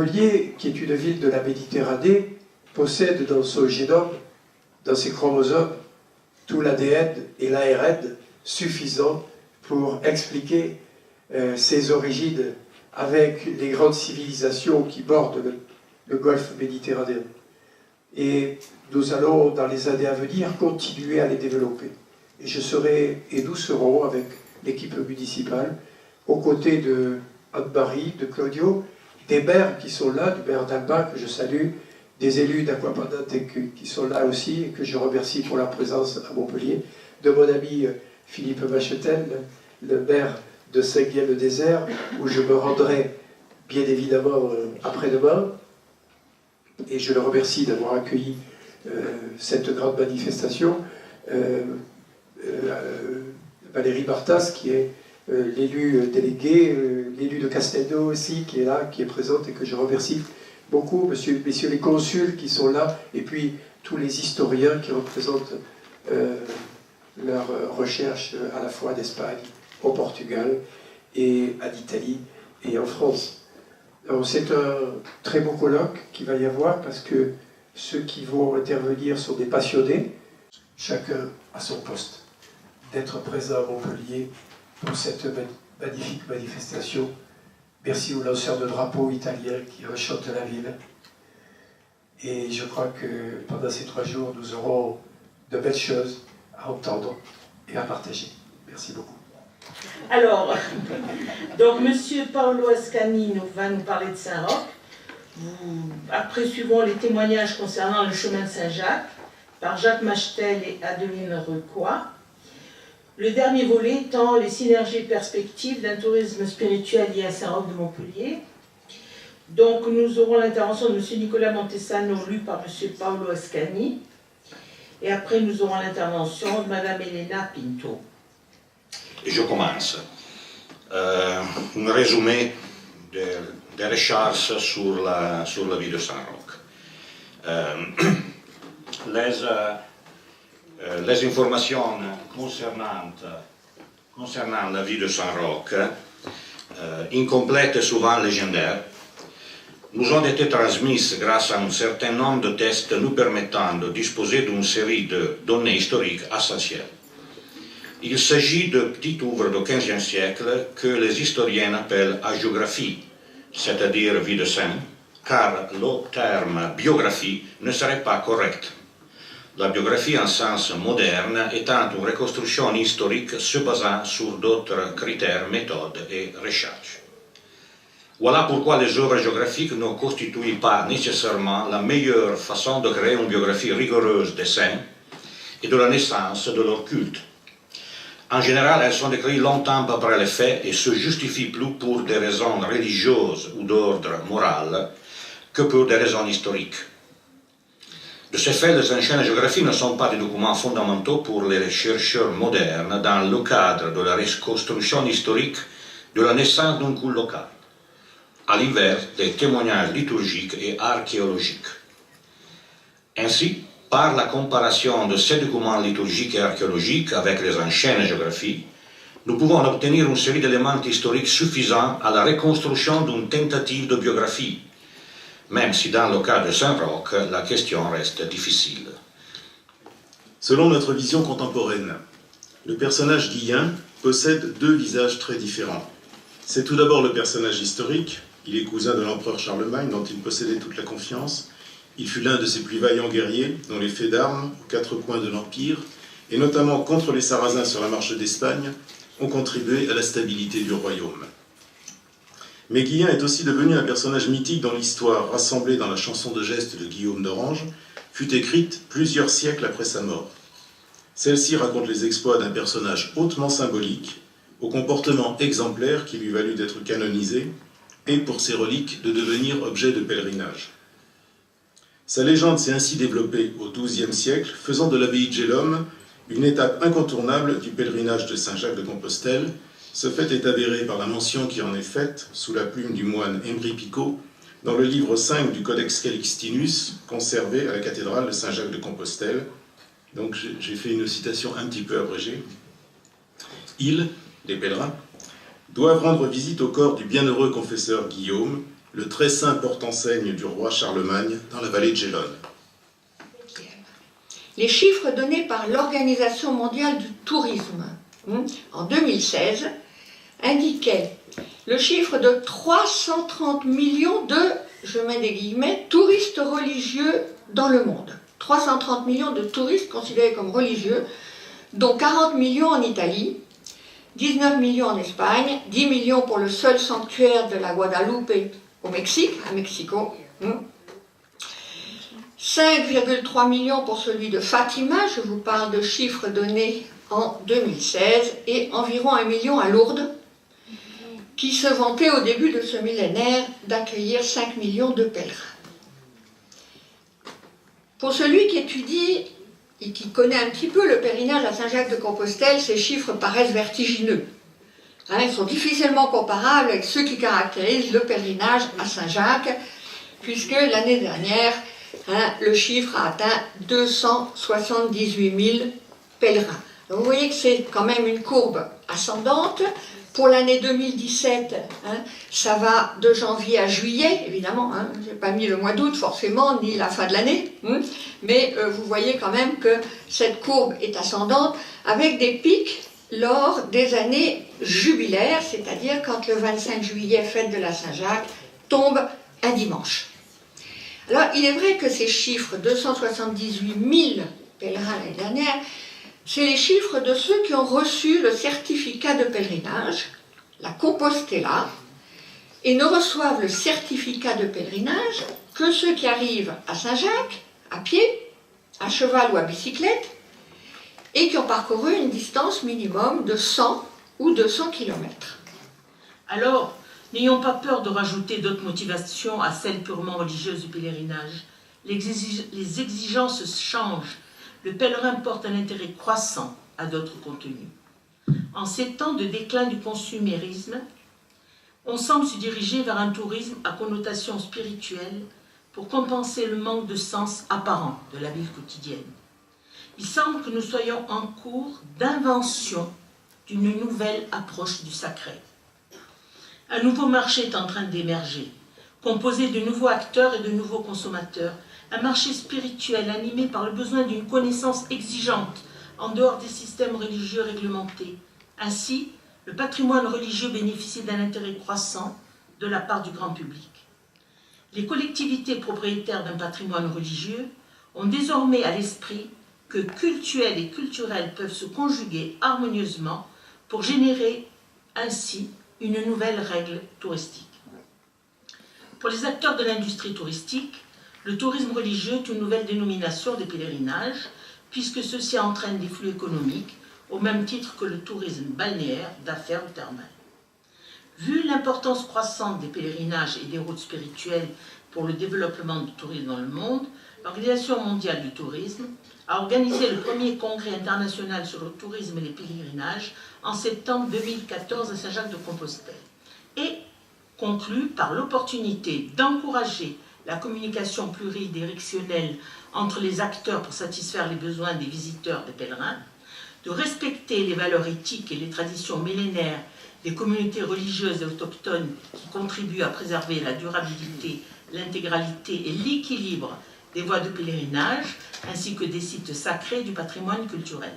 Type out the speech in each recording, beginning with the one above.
Montpellier, qui est une ville de la Méditerranée, possède dans son génome, dans ses chromosomes, tout l'ADN et l'ARN suffisant pour expliquer ses origines avec les grandes civilisations qui bordent le golfe méditerranéen. Et nous allons, dans les années à venir, continuer à les développer. Et je serai, et nous serons, avec l'équipe municipale, aux côtés de Anne-Marie, de Claudio, des maires qui sont là, du maire d'Alba, que je salue, des élus d'Aquapendante qui sont là aussi, et que je remercie pour leur présence à Montpellier, de mon ami Philippe Machetel, le maire de Saint-Guilhem-le-Désert, où je me rendrai bien évidemment après-demain. Et je le remercie d'avoir accueilli cette grande manifestation. Valérie Bartas, qui est l'élu délégué, l'élu de Castelnau aussi, qui est là, qui est présente et que je remercie beaucoup, messieurs les consuls qui sont là, et puis tous les historiens qui représentent leur recherche à la fois d'Espagne, au Portugal, et à l'Italie, et en France. C'est un très beau colloque qu'il va y avoir, parce que ceux qui vont intervenir sont des passionnés, chacun à son poste, d'être présent à Montpellier pour cette magnifique manifestation. Merci aux lanceurs de drapeaux italiens qui enchantent la ville. Et je crois que pendant ces 3 jours, nous aurons de belles choses à entendre et à partager. Merci beaucoup. Alors, donc Monsieur Paolo Ascani va nous parler de Saint-Roch. Après, suivons les témoignages concernant le chemin de Saint-Jacques par Jacques Machtel et Adeline Requois. Le dernier volet étant les synergies et perspectives d'un tourisme spirituel lié à Saint-Roch de Montpellier. Donc nous aurons l'intervention de M. Nicolas Montesano, lu par M. Paolo Ascani. Et après nous aurons l'intervention de Mme Elena Pinto. Je commence. Un résumé des recherches sur la vie de Saint-Roch. Les informations concernant la vie de Saint-Roch, incomplètes et souvent légendaires, nous ont été transmises grâce à un certain nombre de tests nous permettant de disposer d'une série de données historiques essentielles. Il s'agit de petites œuvres du XVe siècle que les historiens appellent hagiographie, c'est-à-dire vie de saint, car le terme biographie ne serait pas correct. La biographie en sens moderne étant une reconstruction historique se basant sur d'autres critères, méthodes et recherches. Voilà pourquoi les œuvres géographiques ne constituent pas nécessairement la meilleure façon de créer une biographie rigoureuse des saints et de la naissance de leur culte. En général, elles sont écrites longtemps après les faits et se justifient plus pour des raisons religieuses ou d'ordre moral que pour des raisons historiques. De ce fait, les anciennes géographies ne sont pas des documents fondamentaux pour les chercheurs modernes dans le cadre de la reconstruction historique de la naissance d'un culte local, à l'inverse des témoignages liturgiques et archéologiques. Ainsi, par la comparaison de ces documents liturgiques et archéologiques avec les anciennes géographies, nous pouvons obtenir une série d'éléments historiques suffisants à la reconstruction d'une tentative de biographie, même si dans le cas de Saint-Roch, la question reste difficile. Selon notre vision contemporaine, le personnage Guillain possède 2 visages très différents. C'est tout d'abord le personnage historique. Il est cousin de l'empereur Charlemagne, dont il possédait toute la confiance. Il fut l'un de ses plus vaillants guerriers, dont les faits d'armes aux 4 coins de l'Empire, et notamment contre les Sarrasins sur la marche d'Espagne, ont contribué à la stabilité du royaume. Mais Guillain est aussi devenu un personnage mythique dont l'histoire, rassemblée dans la chanson de geste de Guillaume d'Orange, fut écrite plusieurs siècles après sa mort. Celle-ci raconte les exploits d'un personnage hautement symbolique, au comportement exemplaire qui lui valut d'être canonisé, et pour ses reliques de devenir objet de pèlerinage. Sa légende s'est ainsi développée au XIIe siècle, faisant de l'abbaye de Gélôme une étape incontournable du pèlerinage de Saint-Jacques de Compostelle. Ce fait est avéré par la mention qui en est faite, sous la plume du moine Emery Picot, dans le livre 5 du Codex Calixtinus, conservé à la cathédrale de Saint-Jacques de Compostelle. Donc j'ai fait une citation un petit peu abrégée. Ils, les pèlerins, doivent rendre visite au corps du bienheureux confesseur Guillaume, le très saint porte-enseigne du roi Charlemagne dans la vallée de Gélone. Les chiffres donnés par l'Organisation mondiale du tourisme en 2016 indiquaient le chiffre de 330 millions de, je mets des guillemets, touristes religieux dans le monde. 330 millions de touristes considérés comme religieux, dont 40 millions en Italie, 19 millions en Espagne, 10 millions pour le seul sanctuaire de la Guadalupe au Mexique, à Mexico, 5,3 millions pour celui de Fatima, je vous parle de chiffres donnés en 2016, et environ 1 million à Lourdes, qui se vantait au début de ce millénaire d'accueillir 5 millions de pèlerins. Pour celui qui étudie et qui connaît un petit peu le pèlerinage à Saint-Jacques-de-Compostelle, ces chiffres paraissent vertigineux. Ils sont difficilement comparables avec ceux qui caractérisent le pèlerinage à Saint-Jacques, puisque l'année dernière, le chiffre a atteint 278 000 pèlerins. Donc vous voyez que c'est quand même une courbe ascendante. Pour l'année 2017, ça va de janvier à juillet, évidemment, je n'ai pas mis le mois d'août forcément, ni la fin de l'année, mais vous voyez quand même que cette courbe est ascendante, avec des pics lors des années jubilaires, c'est-à-dire quand le 25 juillet, fête de la Saint-Jacques, tombe un dimanche. Alors, il est vrai que ces chiffres, 278 000 pèlerins l'année dernière, c'est les chiffres de ceux qui ont reçu le certificat de pèlerinage, la Compostela, et ne reçoivent le certificat de pèlerinage que ceux qui arrivent à Saint-Jacques, à pied, à cheval ou à bicyclette, et qui ont parcouru une distance minimum de 100 ou 200 km. Alors, n'ayons pas peur de rajouter d'autres motivations à celles purement religieuses du pèlerinage. Les exigences changent. Le pèlerin porte un intérêt croissant à d'autres contenus. En ces temps de déclin du consumérisme, on semble se diriger vers un tourisme à connotation spirituelle pour compenser le manque de sens apparent de la vie quotidienne. Il semble que nous soyons en cours d'invention d'une nouvelle approche du sacré. Un nouveau marché est en train d'émerger, composé de nouveaux acteurs et de nouveaux consommateurs, un marché spirituel animé par le besoin d'une connaissance exigeante en dehors des systèmes religieux réglementés. Ainsi, le patrimoine religieux bénéficie d'un intérêt croissant de la part du grand public. Les collectivités propriétaires d'un patrimoine religieux ont désormais à l'esprit que cultuel et culturel peuvent se conjuguer harmonieusement pour générer ainsi une nouvelle règle touristique. Pour les acteurs de l'industrie touristique, le tourisme religieux est une nouvelle dénomination des pèlerinages, puisque ceci entraîne des flux économiques, au même titre que le tourisme balnéaire, d'affaires ou thermal. Vu l'importance croissante des pèlerinages et des routes spirituelles pour le développement du tourisme dans le monde, l'Organisation mondiale du tourisme a organisé le premier congrès international sur le tourisme et les pèlerinages en septembre 2014 à Saint-Jacques-de-Compostelle et conclut par l'opportunité d'encourager la communication pluridirectionnelle entre les acteurs pour satisfaire les besoins des visiteurs, des pèlerins, de respecter les valeurs éthiques et les traditions millénaires des communautés religieuses et autochtones qui contribuent à préserver la durabilité, l'intégralité et l'équilibre des voies de pèlerinage, ainsi que des sites sacrés du patrimoine culturel.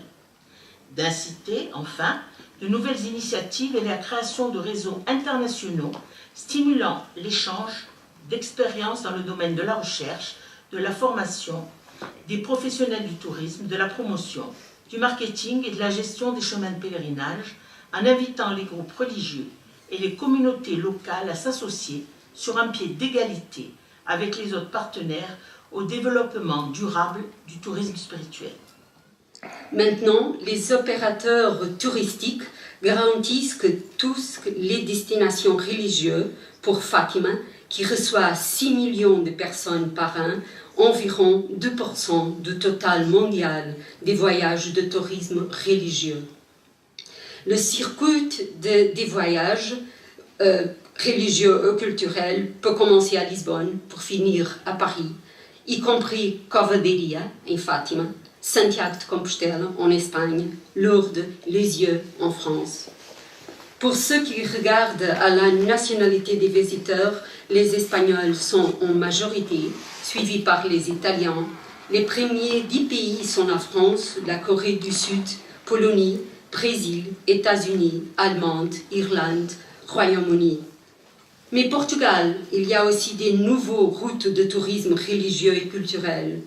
D'inciter, enfin, de nouvelles initiatives et la création de réseaux internationaux stimulant l'échange d'expériences dans le domaine de la recherche, de la formation, des professionnels du tourisme, de la promotion, du marketing et de la gestion des chemins de pèlerinage, en invitant les groupes religieux et les communautés locales à s'associer sur un pied d'égalité avec les autres partenaires au développement durable du tourisme spirituel. Maintenant, les opérateurs touristiques garantissent que toutes les destinations religieuses pour Fatima, qui reçoit 6 millions de personnes par an, environ 2% du total mondial des voyages de tourisme religieux. Le circuit des voyages religieux et culturels peut commencer à Lisbonne pour finir à Paris, y compris Covadonga en Fatima, Santiago de Compostela en Espagne, Lourdes, Lisieux en France. Pour ceux qui regardent à la nationalité des visiteurs, les Espagnols sont en majorité, suivis par les Italiens. Les premiers 10 pays sont la France, la Corée du Sud, Pologne, Brésil, États-Unis, Allemagne, Irlande, Royaume-Uni. Mais Portugal, il y a aussi des nouveaux routes de tourisme religieux et culturel.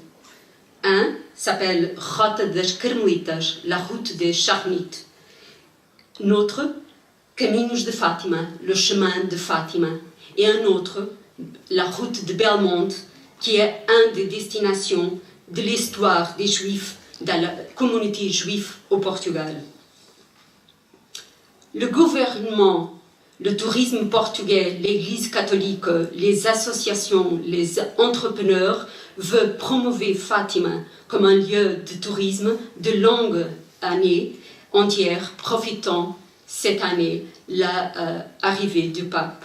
Un s'appelle Rota das Carmelitas, la route des Charmites. Un autre, Caminhos de Fátima, le chemin de Fatima. Et un autre, la route de Belmonte, qui est une des destinations de l'histoire des Juifs, de la communauté juive au Portugal. Le gouvernement, le tourisme portugais, l'Église catholique, les associations, les entrepreneurs veulent promouvoir Fatima comme un lieu de tourisme de longue année entière, profitant cette année l'arrivée du pape.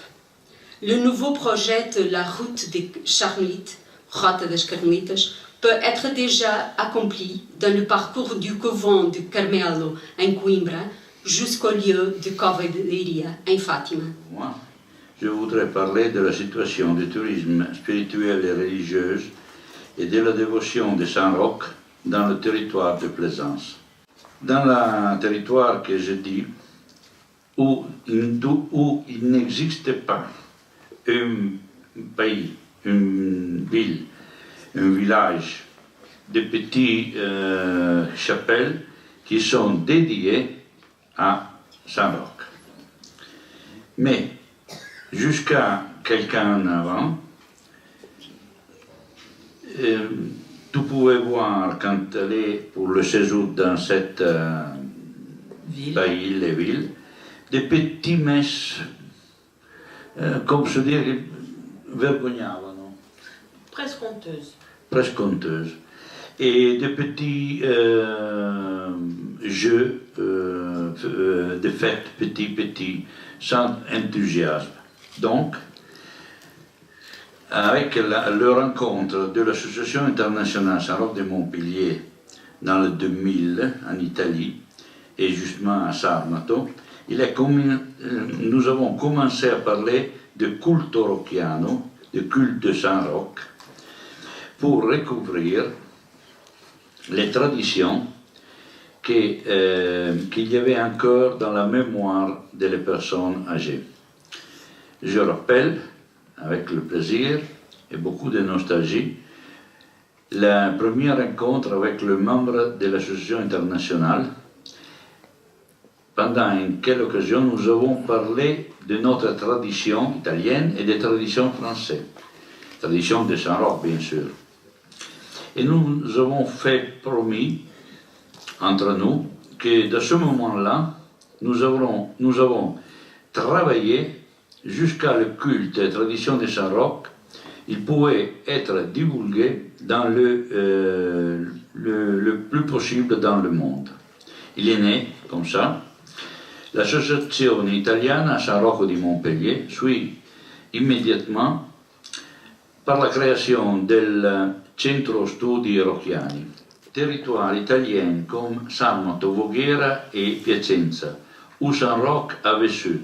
Le nouveau projet de la route des Charmelites, Rota das Carmelitas, peut être déjà accompli dans le parcours du couvent de Carmelo en Coimbra jusqu'au lieu de Cova de Iria en Fatima. Moi, je voudrais parler de la situation du tourisme spirituel et religieux et de la dévotion de Saint-Roch dans le territoire de Plaisance. Dans le territoire que je dis, où il n'existe pas un pays, une ville, un village de petites chapelles qui sont dédiées à Saint-Roch. Mais jusqu'à quelqu'un avant, tu pouvais voir quand tu allais pour le séjour dans cette pays, les villes, des petites messes, comme se dire, vergognavano. Presque honteuse. Presque honteuses. Et des petits jeux de fêtes petits, sans enthousiasme. Donc, avec le rencontre de l'Association internationale Saint-Roch de Montpellier dans le 2000 en Italie, et justement à Sarmato, nous avons commencé à parler de culto rocchiano, de culte de Saint-Roch, pour recouvrir les traditions qu'il y avait encore dans la mémoire des personnes âgées. Je rappelle, avec le plaisir et beaucoup de nostalgie, la première rencontre avec le membre de l'association internationale, pendant quelle occasion nous avons parlé de notre tradition italienne et des traditions françaises, tradition de Saint-Roch bien sûr. Et nous avons fait promis entre nous que de ce moment-là, nous avons travaillé jusqu'à le culte et la tradition de Saint-Roch. Il pouvait être divulgué dans le plus possible dans le monde. Il est né comme ça. L'association italienne à Saint-Roch de Montpellier suit immédiatement par la création del Centro Studi Rocchiani, territoire italien comme Sarmato, Voghera et Piacenza, où Saint-Roch a vécu.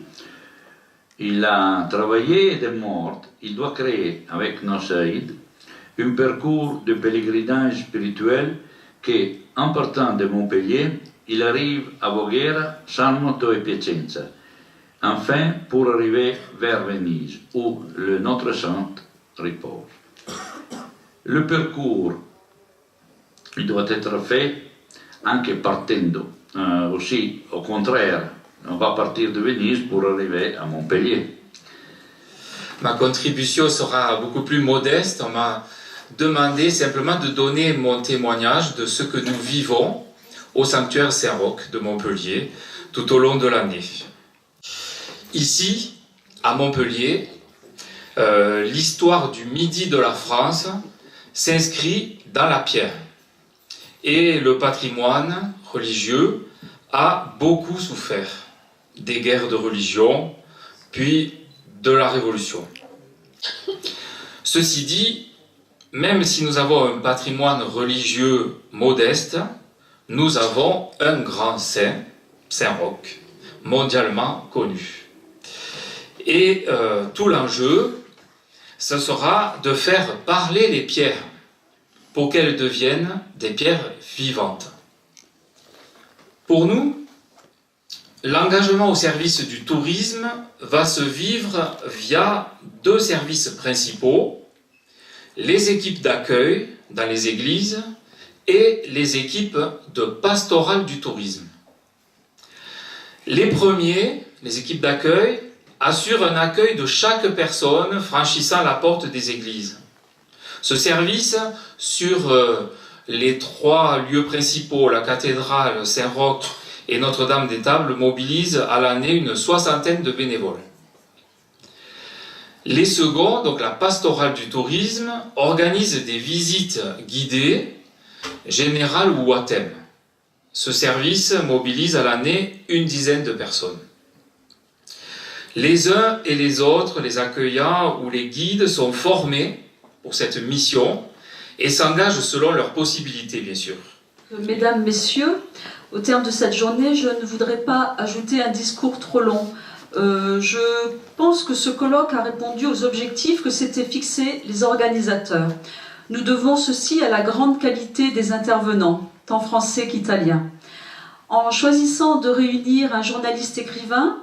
Il a travaillé et est mort. Il doit créer, avec Nossaïd, un parcours de pèlerinage spirituel qui, en partant de Montpellier, il arrive à Voghera, Sarmato et Piacenza, enfin pour arriver vers Venise, où notre saint repose. Le parcours il doit être fait anche partendo, aussi au contraire, on va partir de Venise pour arriver à Montpellier. Ma contribution sera beaucoup plus modeste. On m'a demandé simplement de donner mon témoignage de ce que nous vivons au sanctuaire Saint-Roch de Montpellier tout au long de l'année. Ici, à Montpellier, l'histoire du midi de la France s'inscrit dans la pierre. Et le patrimoine religieux a beaucoup souffert des guerres de religion, puis de la Révolution. Ceci dit, même si nous avons un patrimoine religieux modeste, nous avons un grand saint, Saint-Roch, mondialement connu. Et tout l'enjeu, ce sera de faire parler les pierres pour qu'elles deviennent des pierres vivantes. Pour nous, l'engagement au service du tourisme va se vivre via deux services principaux, les équipes d'accueil dans les églises et les équipes de pastorale du tourisme. Les premiers, les équipes d'accueil, assurent un accueil de chaque personne franchissant la porte des églises. Ce service, sur les 3 lieux principaux, la cathédrale, Saint-Roch et Notre-Dame-des-Tables, mobilise à l'année une 60aine de bénévoles. Les seconds, donc la pastorale du tourisme, organisent des visites guidées, générales ou à thème. Ce service mobilise à l'année une dizaine de personnes. Les uns et les autres, les accueillants ou les guides, sont formés pour cette mission et s'engagent selon leurs possibilités, bien sûr. Mesdames, Messieurs, au terme de cette journée, je ne voudrais pas ajouter un discours trop long. Je pense que ce colloque a répondu aux objectifs que s'étaient fixés les organisateurs. Nous devons ceci à la grande qualité des intervenants, tant français qu'italiens. En choisissant de réunir un journaliste écrivain,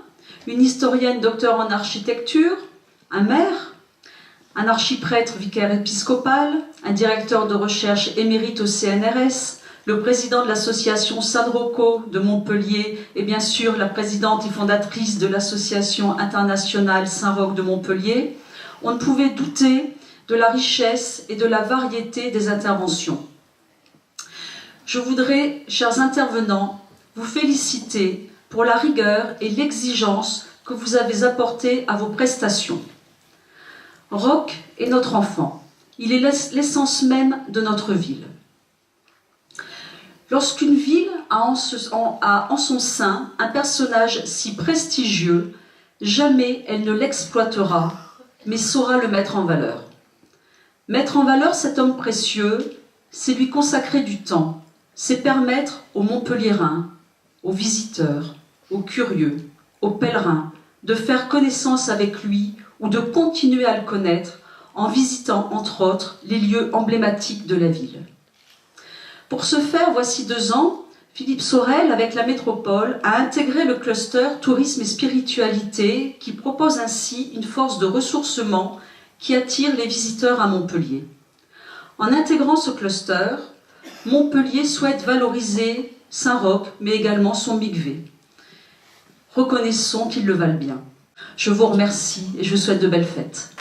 une historienne docteur en architecture, un maire, un archiprêtre vicaire épiscopal, un directeur de recherche émérite au CNRS, le président de l'association San Rocco de Montpellier et bien sûr la présidente et fondatrice de l'association internationale Saint-Roch de Montpellier, on ne pouvait douter de la richesse et de la variété des interventions. Je voudrais, chers intervenants, vous féliciter pour la rigueur et l'exigence que vous avez apportées à vos prestations. Roch est notre enfant, il est l'essence même de notre ville. Lorsqu'une ville a en son sein un personnage si prestigieux, jamais elle ne l'exploitera, mais saura le mettre en valeur. Mettre en valeur cet homme précieux, c'est lui consacrer du temps, c'est permettre aux Montpelliérains, aux visiteurs, aux curieux, aux pèlerins, de faire connaissance avec lui ou de continuer à le connaître en visitant, entre autres, les lieux emblématiques de la ville. Pour ce faire, voici 2 ans, Philippe Sorel, avec la métropole, a intégré le cluster Tourisme et Spiritualité qui propose ainsi une force de ressourcement qui attire les visiteurs à Montpellier. En intégrant ce cluster, Montpellier souhaite valoriser Saint-Roch, mais également son mikvé. Reconnaissons qu'ils le valent bien. Je vous remercie et je vous souhaite de belles fêtes.